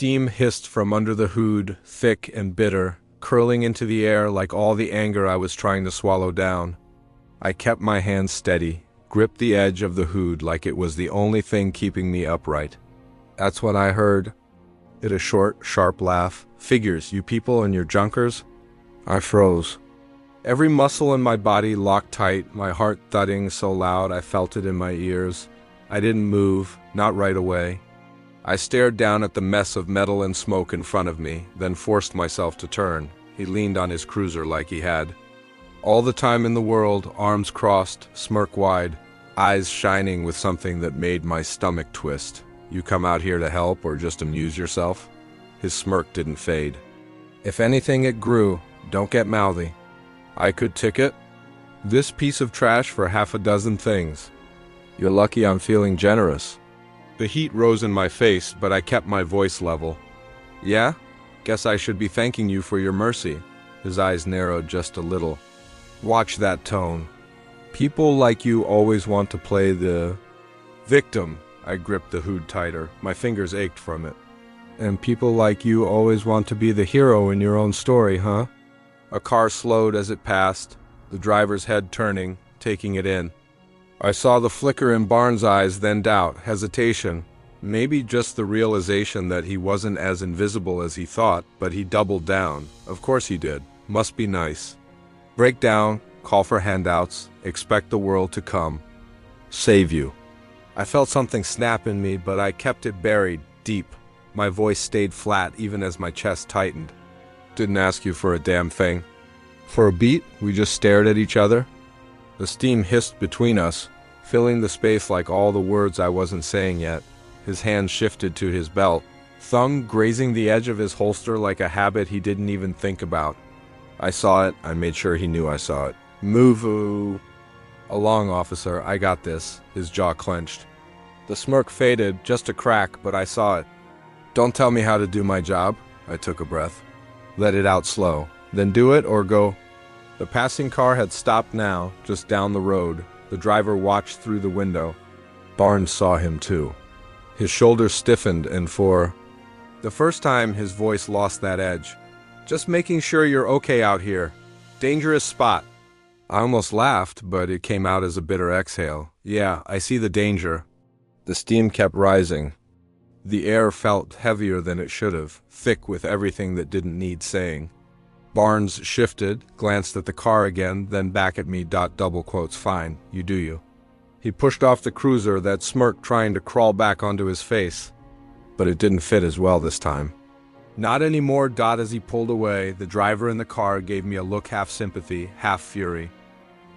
Steam hissed from under the hood, thick and bitter, curling into the air like all the anger I was trying to swallow down. I kept my hands steady, gripped the edge of the hood like it was the only thing keeping me upright. That's when I heard it, a short, sharp laugh. Figures, you people and your junkers? I froze. Every muscle in my body locked tight, my heart thudding so loud I felt it in my ears. I didn't move, not right away. I stared down at the mess of metal and smoke in front of me, then forced myself to turn. He leaned on his cruiser like he had all the time in the world, arms crossed, smirk wide, eyes shining with something that made my stomach twist. You come out here to help or just amuse yourself? His smirk didn't fade. If anything, it grew. Don't get mouthy. I could ticket this piece of trash for half a dozen things. You're lucky I'm feeling generous. The heat rose in my face, but I kept my voice level. Yeah? Guess I should be thanking you for your mercy. His eyes narrowed just a little. Watch that tone. People like you always want to play the victim. I gripped the hood tighter. My fingers ached from it. And people like you always want to be the hero in your own story, huh? A car slowed as it passed, the driver's head turning, taking it in. I saw the flicker in Barnes' eyes, then doubt, hesitation, maybe just the realization that he wasn't as invisible as he thought, but he doubled down. Of course he did. Must be nice. Break down, call for handouts, expect the world to come. Save you. I felt something snap in me, but I kept it buried, deep. My voice stayed flat even as my chest tightened. Didn't ask you for a damn thing. For a beat, we just stared at each other. The steam hissed between us, filling the space like all the words I wasn't saying yet. His hand shifted to his belt, thumb grazing the edge of his holster like a habit he didn't even think about. I saw it. I made sure he knew I saw it. Move along, officer. I got this. His jaw clenched. The smirk faded, just a crack, but I saw it. Don't tell me how to do my job. I took a breath. Let it out slow. Then do it or go. The passing car had stopped now, just down the road. The driver watched through the window. Barnes saw him too. His shoulders stiffened, and for the first time his voice lost that edge. Just making sure you're okay out here. Dangerous spot. I almost laughed, but it came out as a bitter exhale. Yeah, I see the danger. The steam kept rising. The air felt heavier than it should have, thick with everything that didn't need saying. Barnes shifted, glanced at the car again, then back at me, double quotes, fine, you do you. He pushed off the cruiser, that smirk trying to crawl back onto his face. But it didn't fit as well this time. Not anymore, as he pulled away. The driver in the car gave me a look, half sympathy, half fury.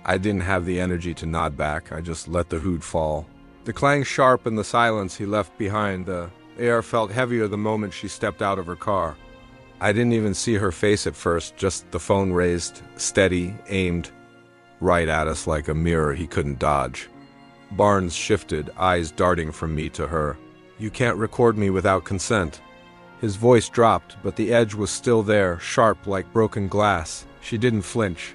I didn't have the energy to nod back. I just let the hood fall. The clang sharp in the silence he left behind. The air felt heavier the moment she stepped out of her car. I didn't even see her face at first, just the phone raised, steady, aimed right at us like a mirror he couldn't dodge. Barnes shifted, eyes darting from me to her. You can't record me without consent. His voice dropped, but the edge was still there, sharp like broken glass. She didn't flinch.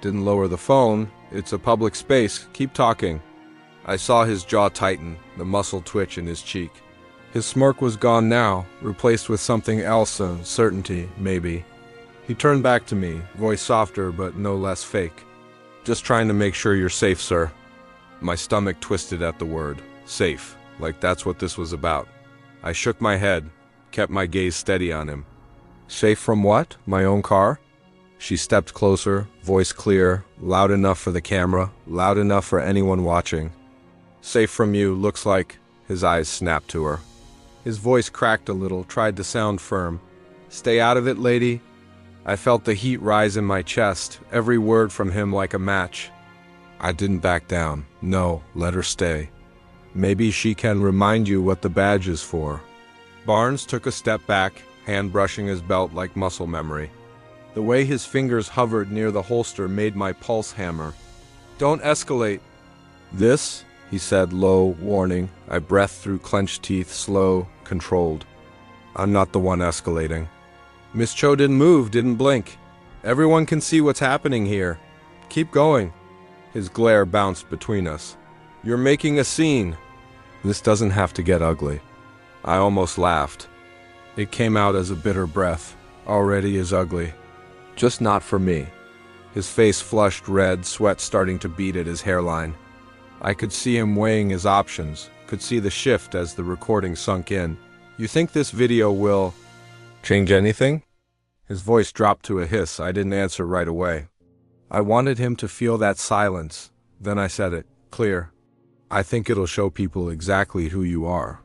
Didn't lower the phone. It's a public space. Keep talking. I saw his jaw tighten, the muscle twitch in his cheek. His smirk was gone now, replaced with something else, a certainty, maybe. He turned back to me, voice softer but no less fake. Just trying to make sure you're safe, sir. My stomach twisted at the word. Safe. Like that's what this was about. I shook my head, kept my gaze steady on him. Safe from what? My own car? She stepped closer, voice clear, loud enough for the camera, loud enough for anyone watching. Safe from you, looks like. His eyes snapped to her. His voice cracked a little, tried to sound firm. Stay out of it, lady. I felt the heat rise in my chest, every word from him like a match. I didn't back down. No, let her stay. Maybe she can remind you what the badge is for. Barnes took a step back, hand brushing his belt like muscle memory. The way his fingers hovered near the holster made my pulse hammer. Don't escalate. This, he said, low, warning. I breathed through clenched teeth, slow, controlled. I'm not the one escalating. Miss Cho didn't move, didn't blink. Everyone can see what's happening here. Keep going. His glare bounced between us. You're making a scene. This doesn't have to get ugly. I almost laughed. It came out as a bitter breath. Already is ugly. Just not for me. His face flushed red, sweat starting to bead at his hairline. I could see him weighing his options, could see the shift as the recording sunk in. You think this video will change anything? His voice dropped to a hiss. I didn't answer right away. I wanted him to feel that silence. Then I said it, clear. I think it'll show people exactly who you are.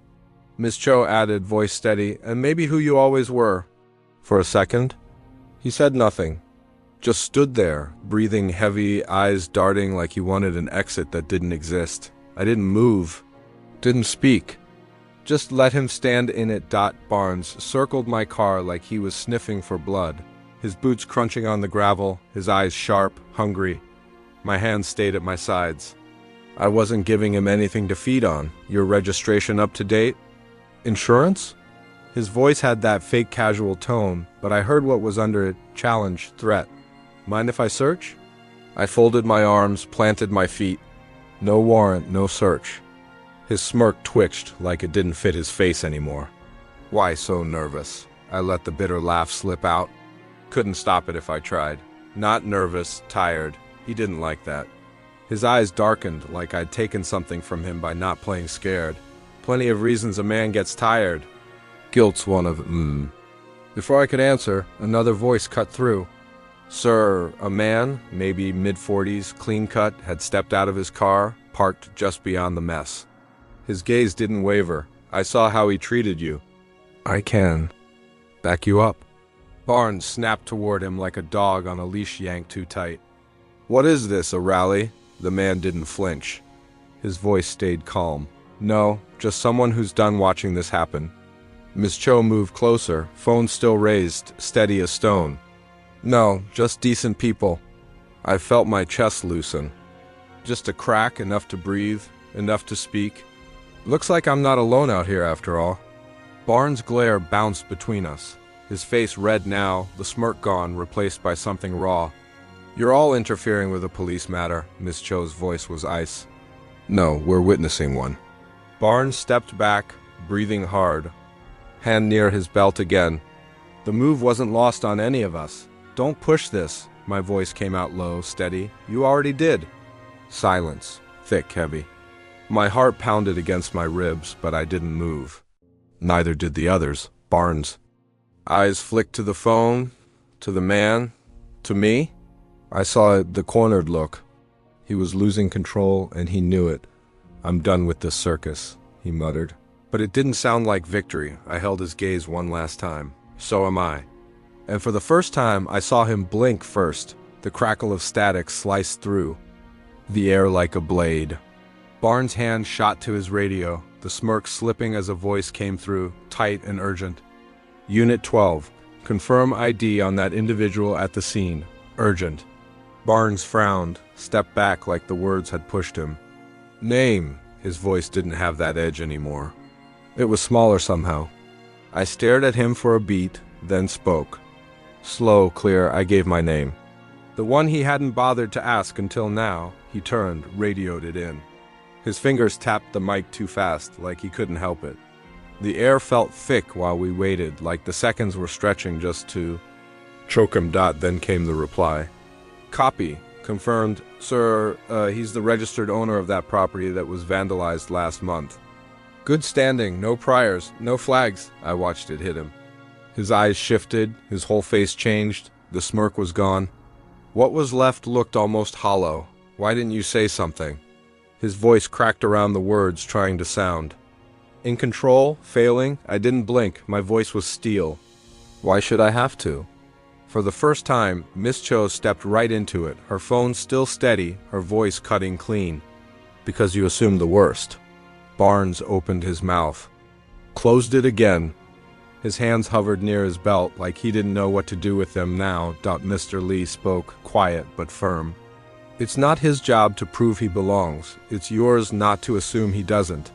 Miss Cho added, voice steady, and maybe who you always were. For a second, he said nothing. Just stood there, breathing heavy, eyes darting like he wanted an exit that didn't exist. I didn't move, didn't speak. Just let him stand in it. Barnes circled my car like he was sniffing for blood, his boots crunching on the gravel, his eyes sharp, hungry. My hands stayed at my sides. I wasn't giving him anything to feed on. Your registration up to date? Insurance? His voice had that fake casual tone, but I heard what was under it, challenge, threat. Mind if I search? I folded my arms, planted my feet. No warrant, no search. His smirk twitched like it didn't fit his face anymore. Why so nervous? I let the bitter laugh slip out. Couldn't stop it if I tried. Not nervous, tired. He didn't like that. His eyes darkened like I'd taken something from him by not playing scared. Plenty of reasons a man gets tired. Guilt's one of them. Before I could answer, another voice cut through. Sir, a man, maybe mid-40s, clean-cut, had stepped out of his car, parked just beyond the mess. His gaze didn't waver. I saw how he treated you. I can back you up. Barnes snapped toward him like a dog on a leash yanked too tight. What is this, a rally? The man didn't flinch. His voice stayed calm. No, just someone who's done watching this happen. Miss Cho moved closer, phone still raised, steady as stone. No, just decent people. I felt my chest loosen. Just a crack, enough to breathe, enough to speak. Looks like I'm not alone out here after all. Barnes' glare bounced between us. His face red now, the smirk gone, replaced by something raw. You're all interfering with a police matter. Miss Cho's voice was ice. No, we're witnessing one. Barnes stepped back, breathing hard. Hand near his belt again. The move wasn't lost on any of us. Don't push this. My voice came out low, steady. You already did. Silence. Thick, heavy. My heart pounded against my ribs, but I didn't move. Neither did the others. Barnes. Eyes flicked to the phone, to the man, to me. I saw the cornered look. He was losing control, and he knew it. I'm done with this circus, he muttered. But it didn't sound like victory. I held his gaze one last time. So am I. And for the first time, I saw him blink first. The crackle of static sliced through the air like a blade. Barnes' hand shot to his radio, the smirk slipping as a voice came through, tight and urgent. Unit 12, confirm ID on that individual at the scene. Urgent. Barnes frowned, stepped back like the words had pushed him. Name. His voice didn't have that edge anymore. It was smaller somehow. I stared at him for a beat, then spoke. Slow, clear, I gave my name. The one he hadn't bothered to ask until now. He turned, radioed it in. His fingers tapped the mic too fast, like he couldn't help it. The air felt thick while we waited, like the seconds were stretching just to choke him. Then came the reply. Copy. Confirmed. Sir, he's the registered owner of that property that was vandalized last month. Good standing, no priors, no flags. I watched it hit him. His eyes shifted, his whole face changed, the smirk was gone. What was left looked almost hollow. Why didn't you say something? His voice cracked around the words, trying to sound. In control, failing, I didn't blink, my voice was steel. Why should I have to? For the first time, Miss Cho stepped right into it, her phone still steady, her voice cutting clean. Because you assumed the worst. Barnes opened his mouth. Closed it again. His hands hovered near his belt like he didn't know what to do with them now. Mr. Lee spoke, quiet but firm. It's not his job to prove he belongs. It's yours not to assume he doesn't.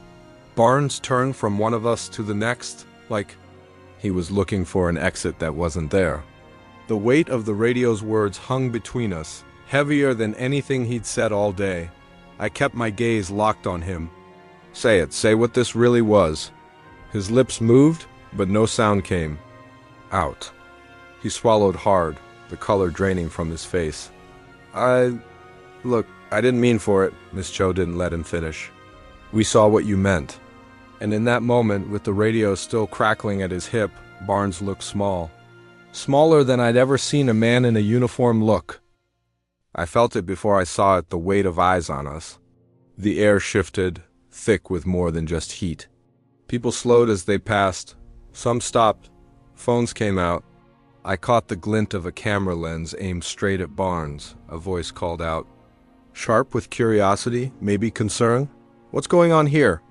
Barnes turned from one of us to the next, like he was looking for an exit that wasn't there. The weight of the radio's words hung between us, heavier than anything he'd said all day. I kept my gaze locked on him. Say it, say what this really was. His lips moved, but no sound came. Out. He swallowed hard, the color draining from his face. Look, I didn't mean for it. Miss Cho didn't let him finish. We saw what you meant. And in that moment, with the radio still crackling at his hip, Barnes looked small. Smaller than I'd ever seen a man in a uniform look. I felt it before I saw it, the weight of eyes on us. The air shifted, thick with more than just heat. People slowed as they passed. Some stopped. Phones came out. I caught the glint of a camera lens aimed straight at Barnes. A voice called out. Sharp with curiosity, maybe concern? What's going on here?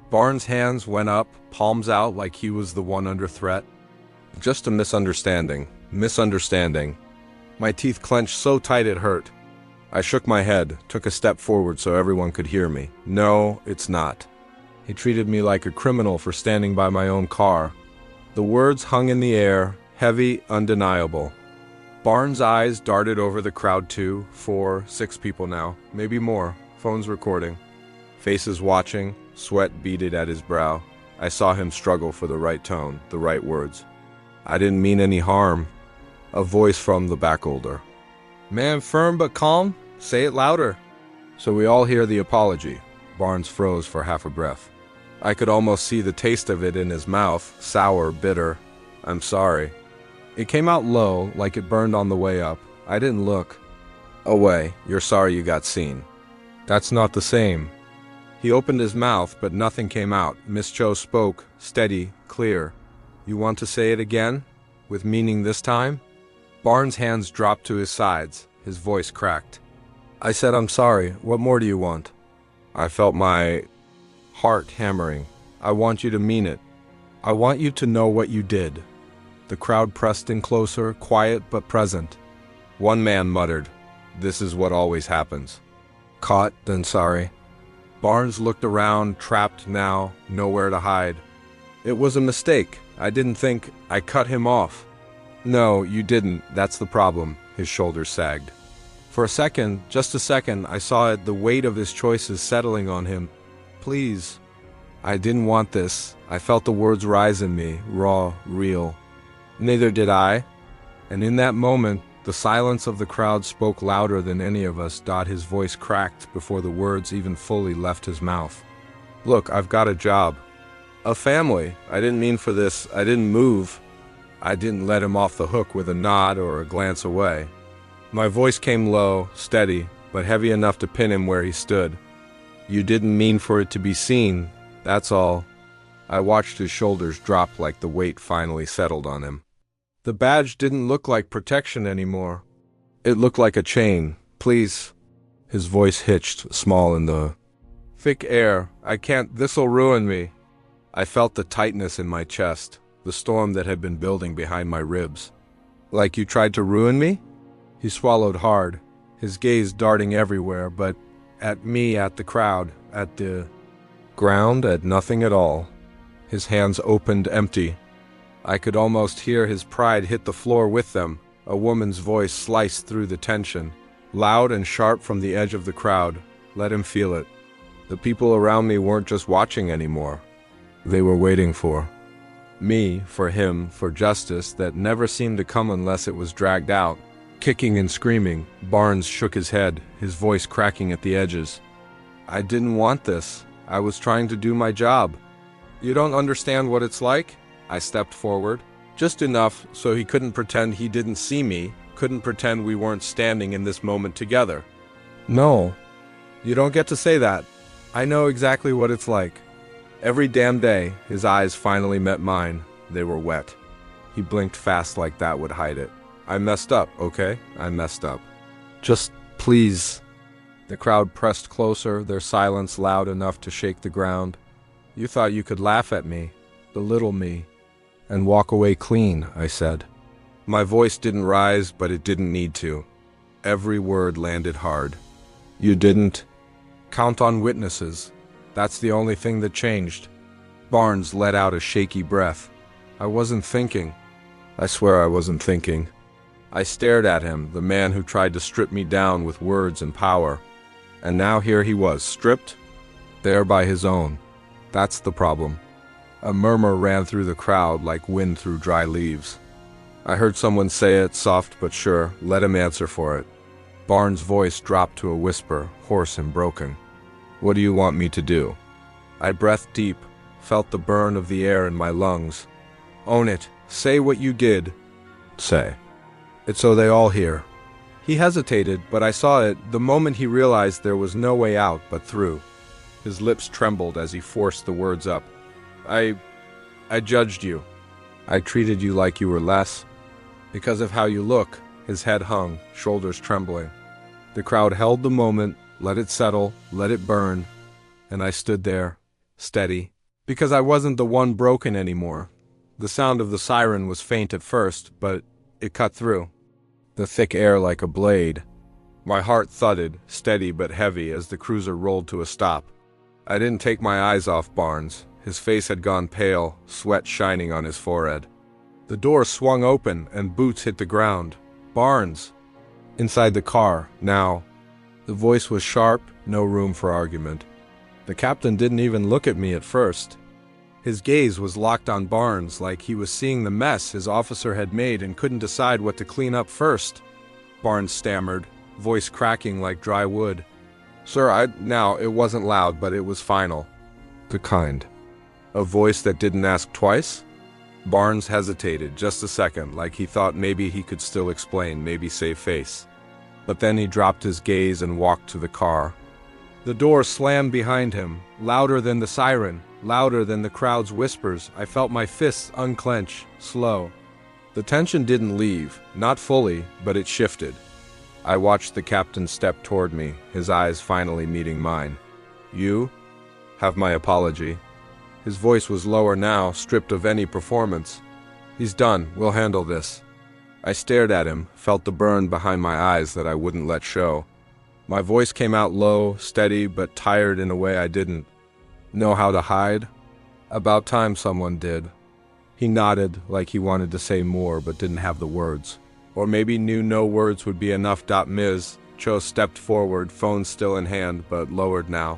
Barnes' hands went up, palms out like he was the one under threat. Just a misunderstanding. Misunderstanding. My teeth clenched so tight it hurt. I shook my head, took a step forward so everyone could hear me. No, it's not. He treated me like a criminal for standing by my own car. The words hung in the air, heavy, undeniable. Barnes' eyes darted over the crowd, 2, 4, 6 people now, maybe more, phones recording. Faces watching, sweat beaded at his brow. I saw him struggle for the right tone, the right words. I didn't mean any harm. A voice from the back older. Man, firm but calm? Say it louder. So we all hear the apology. Barnes froze for half a breath. I could almost see the taste of it in his mouth, sour, bitter. I'm sorry. It came out low, like it burned on the way up. I didn't look. Away, you're sorry you got seen. That's not the same. He opened his mouth, but nothing came out. Miss Cho spoke, steady, clear. You want to say it again? With meaning this time? Barnes' hands dropped to his sides. His voice cracked. I said, I'm sorry. What more do you want? I felt my heart hammering. I want you to mean it. I want you to know what you did. The crowd pressed in closer, quiet but present. One man muttered, This is what always happens. Caught, then sorry. Barnes looked around, trapped now, nowhere to hide. It was a mistake. I didn't think. I cut him off. No, you didn't. That's the problem. His shoulders sagged. For a second, just a second, I saw it, the weight of his choices settling on him. Please. I didn't want this. I felt the words rise in me, raw, real. Neither did I. And in that moment, the silence of the crowd spoke louder than any of us. His voice cracked before the words even fully left his mouth. Look, I've got a job. A family. I didn't mean for this. I didn't move. I didn't let him off the hook with a nod or a glance away. My voice came low, steady, but heavy enough to pin him where he stood. You didn't mean for it to be seen. That's all. I watched his shoulders drop like the weight finally settled on him. The badge didn't look like protection anymore. It looked like a chain. Please. His voice hitched, small in the thick air. I can't. This'll ruin me. I felt the tightness in my chest, the storm that had been building behind my ribs. Like you tried to ruin me? He swallowed hard, his gaze darting everywhere, but at me, at the crowd, at the ground, at nothing at all. His hands opened empty. I could almost hear his pride hit the floor with them. A woman's voice sliced through the tension, loud and sharp from the edge of the crowd. Let him feel it. The people around me weren't just watching anymore. They were waiting for me, for him, for justice that never seemed to come unless it was dragged out. Kicking and screaming, Barnes shook his head, his voice cracking at the edges. I didn't want this. I was trying to do my job. You don't understand what it's like? I stepped forward, just enough so he couldn't pretend he didn't see me, couldn't pretend we weren't standing in this moment together. No, you don't get to say that. I know exactly what it's like. Every damn day, his eyes finally met mine. They were wet. He blinked fast like that would hide it. I messed up, okay? I messed up. Just please. The crowd pressed closer, their silence loud enough to shake the ground. You thought you could laugh at me, belittle me, and walk away clean, I said. My voice didn't rise, but it didn't need to. Every word landed hard. You didn't count on witnesses. That's the only thing that changed. Barnes let out a shaky breath. I wasn't thinking. I swear I wasn't thinking. I stared at him, the man who tried to strip me down with words and power. And now here he was, stripped, there by his own. That's the problem. A murmur ran through the crowd like wind through dry leaves. I heard someone say it, soft but sure, let him answer for it. Barnes' voice dropped to a whisper, hoarse and broken. What do you want me to do? I breathed deep, felt the burn of the air in my lungs. Own it. Say what you did. Say. It's so they all hear. He hesitated, but I saw it the moment he realized there was no way out but through. His lips trembled as he forced the words up. I judged you. I treated you like you were less. Because of how you look. His head hung, shoulders trembling. The crowd held the moment, let it settle, let it burn, and I stood there, steady, because I wasn't the one broken anymore. The sound of the siren was faint at first, but it cut through. The thick air like a blade. My heart thudded, steady but heavy, as the cruiser rolled to a stop. I didn't take my eyes off Barnes. His face had gone pale, sweat shining on his forehead. The door swung open and boots hit the ground. Barnes! Inside the car, now. The voice was sharp, no room for argument. The captain didn't even look at me at first. His gaze was locked on Barnes, like he was seeing the mess his officer had made and couldn't decide what to clean up first. Barnes stammered, voice cracking like dry wood. Sir, now, it wasn't loud, but it was final. The kind. A voice that didn't ask twice? Barnes hesitated just a second, like he thought maybe he could still explain, maybe save face. But then he dropped his gaze and walked to the car. The door slammed behind him, louder than the siren, louder than the crowd's whispers. I felt my fists unclench, slow. The tension didn't leave, not fully, but it shifted. I watched the captain step toward me, his eyes finally meeting mine. You? Have my apology. His voice was lower now, stripped of any performance. He's done, we'll handle this. I stared at him, felt the burn behind my eyes that I wouldn't let show. My voice came out low, steady, but tired in a way I didn't know how to hide. About time someone did. He nodded, like he wanted to say more but didn't have the words. Or maybe knew no words would be enough. Ms. Cho stepped forward, phone still in hand, but lowered now.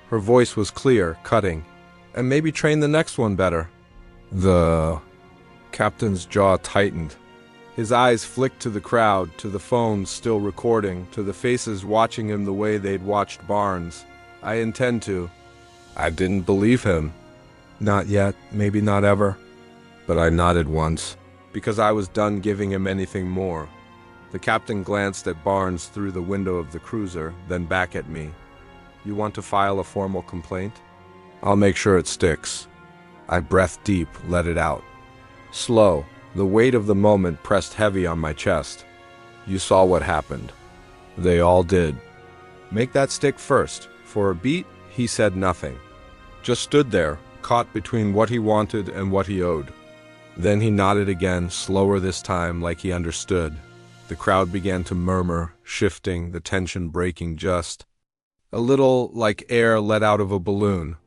Her voice was clear, cutting. And maybe train the next one better. The captain's jaw tightened. His eyes flicked to the crowd, to the phones still recording, to the faces watching him the way they'd watched Barnes. I intend to. I didn't believe him. Not yet, maybe not ever. But I nodded once, because I was done giving him anything more. The captain glanced at Barnes through the window of the cruiser, then back at me. You want to file a formal complaint? I'll make sure it sticks. I breathed deep, let it out. Slow, the weight of the moment pressed heavy on my chest. You saw what happened. They all did. Make that stick first. For a beat, he said nothing. Just stood there, caught between what he wanted and what he owed. Then he nodded again, slower this time, like he understood. The crowd began to murmur, shifting, the tension breaking just. A little like air let out of a balloon.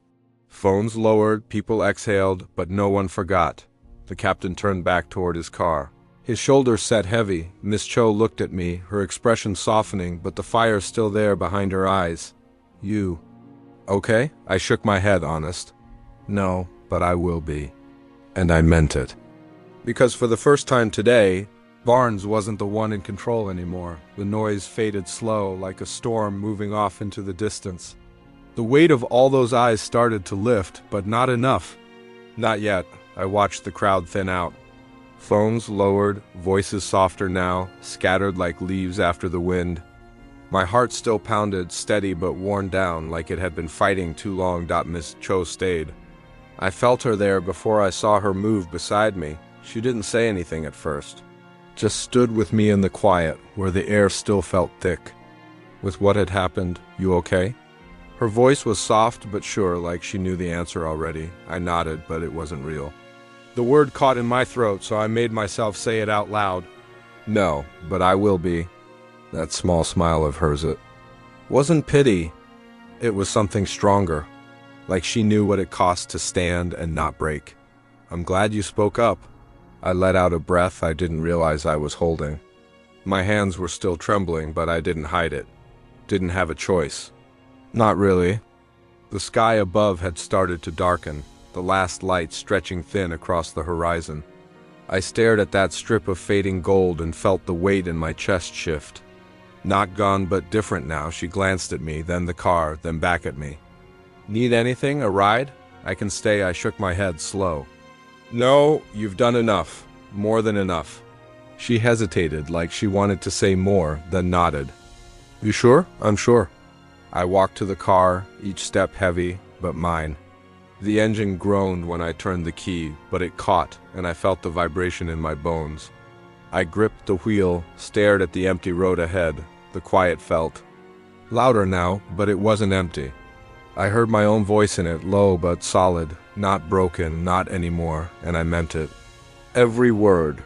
Phones lowered, people exhaled, but no one forgot. The captain turned back toward his car. His shoulders set heavy. Miss Cho looked at me, her expression softening, but the fire still there behind her eyes. You. Okay? I shook my head, honest. No, but I will be. And I meant it. Because for the first time today, Barnes wasn't the one in control anymore. The noise faded slow, like a storm moving off into the distance. The weight of all those eyes started to lift, but not enough. Not yet. I watched the crowd thin out. Phones lowered, voices softer now, scattered like leaves after the wind. My heart still pounded, steady but worn down, like it had been fighting too long. Miss Cho stayed. I felt her there before I saw her move beside me. She didn't say anything at first. Just stood with me in the quiet, where the air still felt thick. With what had happened, you okay? Her voice was soft but sure, like she knew the answer already. I nodded, but it wasn't real. The word caught in my throat, so I made myself say it out loud. No, but I will be. That small smile of hers, it wasn't pity. It was something stronger. Like she knew what it cost to stand and not break. I'm glad you spoke up. I let out a breath I didn't realize I was holding. My hands were still trembling, but I didn't hide it. Didn't have a choice. Not really. The sky above had started to darken. the last light stretching thin across the horizon. I stared at that strip of fading gold and felt the weight in my chest shift. Not gone but different now. She glanced at me, then the car, then back at me. Need anything? A ride? I can stay. I shook my head slow. No, you've done enough. More than enough. She hesitated, like she wanted to say more, then nodded. You sure? I'm sure. I walked to the car, each step heavy, but mine. The engine groaned when I turned the key, but it caught, and I felt the vibration in my bones. I gripped the wheel, stared at the empty road ahead. The quiet felt louder now, but it wasn't empty. I heard my own voice in it, low but solid, not broken, not anymore, and I meant it. Every word,